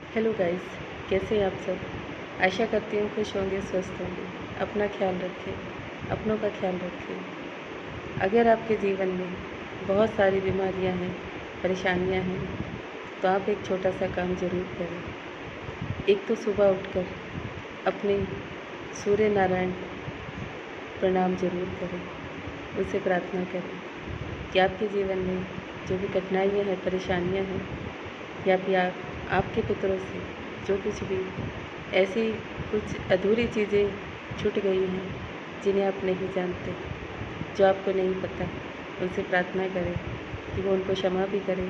Hello guys, कैसे हैं आप सब। आशा करती हूँ खुश होंगे, स्वस्थ होंगे। अपना ख्याल रखें, अपनों का ख्याल रखें। अगर आपके जीवन में बहुत सारी बीमारियाँ हैं, परेशानियाँ हैं, तो आप एक छोटा सा काम ज़रूर करें। एक तो सुबह उठकर अपने सूर्य नारायण प्रणाम ज़रूर करें, उनसे प्रार्थना करें कि आपके जीवन में जो भी कठिनाइयाँ हैं, परेशानियाँ हैं, या फिर आपके पितरों से जो कुछ भी ऐसी कुछ अधूरी चीज़ें छूट गई हैं जिन्हें आप नहीं जानते, जो आपको नहीं पता, उनसे प्रार्थना करें कि वो उनको क्षमा भी करें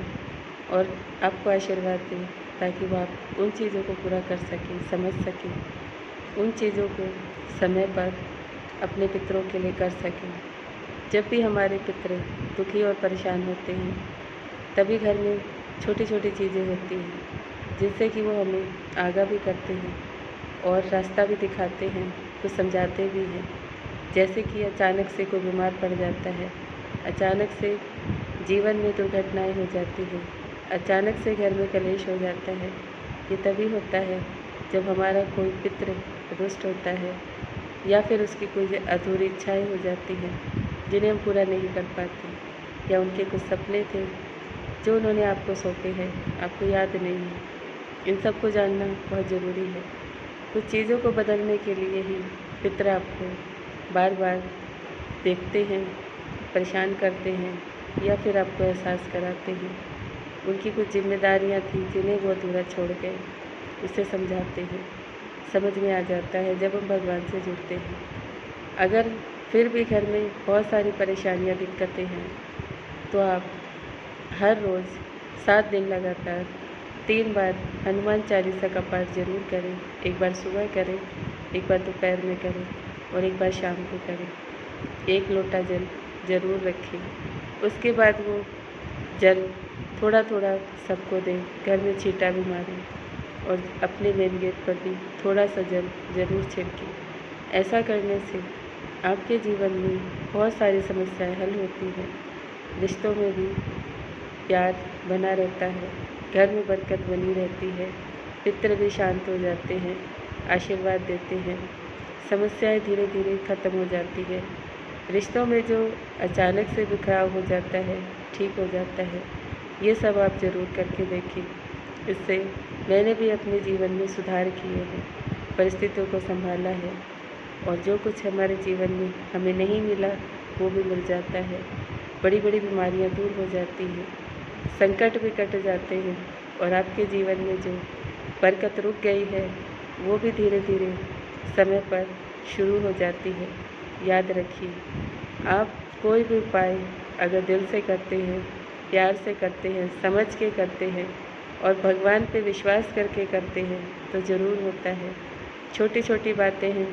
और आपको आशीर्वाद दें, ताकि वो आप उन चीज़ों को पूरा कर सकें, समझ सकें, उन चीज़ों को समय पर अपने पितरों के लिए कर सकें। जब भी हमारे पितर दुखी और परेशान होते हैं, तभी घर में छोटी छोटी चीज़ें होती हैं जिससे कि वो हमें आगाह भी करते हैं और रास्ता भी दिखाते हैं, कुछ समझाते भी हैं। जैसे कि अचानक से कोई बीमार पड़ जाता है, अचानक से जीवन में दुर्घटनाएं हो जाती हैं, अचानक से घर में कलेश हो जाता है। ये तभी होता है जब हमारा कोई पितृ रुष्ट होता है या फिर उसकी कोई अधूरी इच्छाएं हो जाती हैं जिन्हें हम पूरा नहीं कर पाते, या उनके कुछ सपने थे जो उन्होंने आपको सौंपे हैं, आपको याद नहीं है। इन सब को जानना बहुत ज़रूरी है। कुछ चीज़ों को बदलने के लिए ही पितर आपको बार बार देखते हैं, परेशान करते हैं, या फिर आपको एहसास कराते हैं। उनकी कुछ जिम्मेदारियां थी जिन्हें वो अधूरा छोड़ गए, उसे समझाते हैं। समझ में आ जाता है जब हम भगवान से जुड़ते हैं। अगर फिर भी घर में बहुत सारी परेशानियां, दिक्कतें हैं, तो आप हर रोज़ 7 दिन लगातार 3 बार हनुमान चालीसा का पाठ ज़रूर करें। एक बार सुबह करें, एक बार दोपहर में करें और एक बार शाम को करें। 1 लोटा जल ज़रूर रखें। उसके बाद वो जल थोड़ा थोड़ा सबको दें, घर में छींटा भी मारें और अपने मेन गेट पर भी थोड़ा सा जल ज़रूर छिड़कें। ऐसा करने से आपके जीवन में बहुत सारी समस्याएं हल होती हैं। रिश्तों में भी प्यार बना रहता है, घर में बरकत बनी रहती है, पितृ भी शांत हो जाते हैं, आशीर्वाद देते हैं, समस्याएं धीरे धीरे ख़त्म हो जाती है। रिश्तों में जो अचानक से बिखराव हो जाता है, ठीक हो जाता है। ये सब आप ज़रूर करके देखें। इससे मैंने भी अपने जीवन में सुधार किए हैं, परिस्थितियों को संभाला है, और जो कुछ हमारे जीवन में हमें नहीं मिला वो भी मिल जाता है। बड़ी बड़ी बीमारियां दूर हो जाती हैं, संकट भी कट जाते हैं, और आपके जीवन में जो बरकत रुक गई है वो भी धीरे धीरे समय पर शुरू हो जाती है। याद रखिए, आप कोई भी उपाय अगर दिल से करते हैं, प्यार से करते हैं, समझ के करते हैं और भगवान पे विश्वास करके करते हैं तो ज़रूर होता है। छोटी छोटी बातें हैं,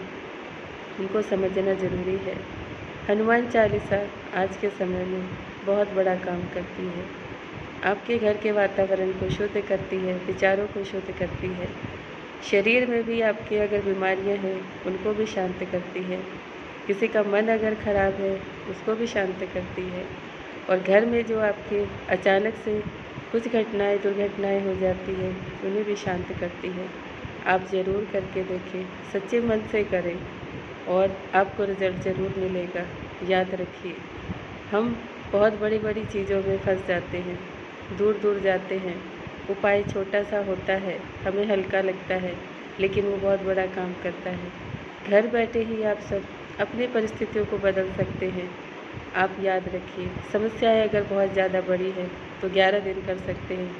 उनको समझना ज़रूरी है। हनुमान चालीसा आज के समय में बहुत बड़ा काम करती है। आपके घर के वातावरण को शुद्ध करती है, विचारों को शुद्ध करती है। शरीर में भी आपके अगर बीमारियां हैं उनको भी शांत करती है। किसी का मन अगर खराब है उसको भी शांत करती है। और घर में जो आपके अचानक से कुछ घटनाएं, दुर्घटनाएं हो जाती है, उन्हें भी शांत करती है। आप ज़रूर करके देखें, सच्चे मन से करें और आपको रिज़ल्ट ज़रूर मिलेगा। याद रखिए, हम बहुत बड़ी बड़ी चीज़ों में फंस जाते हैं, दूर दूर जाते हैं। उपाय छोटा सा होता है, हमें हल्का लगता है, लेकिन वो बहुत बड़ा काम करता है। घर बैठे ही आप सब अपनी परिस्थितियों को बदल सकते हैं। आप याद रखिए, समस्याएं अगर बहुत ज़्यादा बड़ी है तो 11 दिन कर सकते हैं,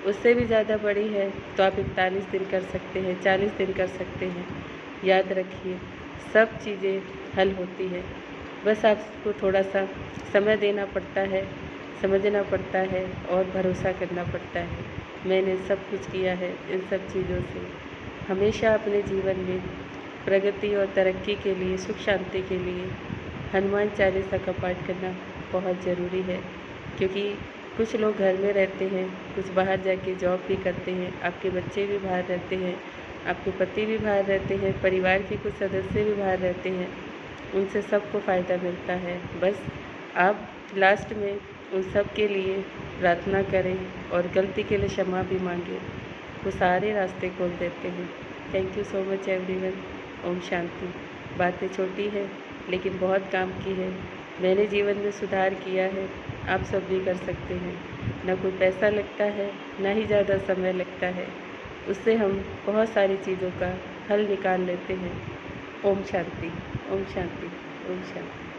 उससे भी ज़्यादा बड़ी है तो आप 41 दिन कर सकते हैं, 40 दिन कर सकते हैं। याद रखिए, सब चीज़ें हल होती है, बस आपको थोड़ा सा समय देना पड़ता है, समझना पड़ता है और भरोसा करना पड़ता है। मैंने सब कुछ किया है। इन सब चीज़ों से हमेशा अपने जीवन में प्रगति और तरक्की के लिए, सुख शांति के लिए हनुमान चालीसा का पाठ करना बहुत ज़रूरी है। क्योंकि कुछ लोग घर में रहते हैं, कुछ बाहर जाके जॉब भी करते हैं, आपके बच्चे भी बाहर रहते हैं, आपके पति भी बाहर रहते हैं, परिवार के कुछ सदस्य भी बाहर रहते हैं, उनसे सबको फ़ायदा मिलता है। बस आप लास्ट में उन सब के लिए प्रार्थना करें और गलती के लिए क्षमा भी मांगें। वो सारे रास्ते खोल देते हैं। Thank you so much everyone. ओम शांति। बातें छोटी है लेकिन बहुत काम की है। मैंने जीवन में सुधार किया है, आप सब भी कर सकते हैं। ना कोई पैसा लगता है, ना ही ज़्यादा समय लगता है। उससे हम बहुत सारी चीज़ों का हल निकाल लेते हैं। ओम शांति, ओम शांति, ओम शांति।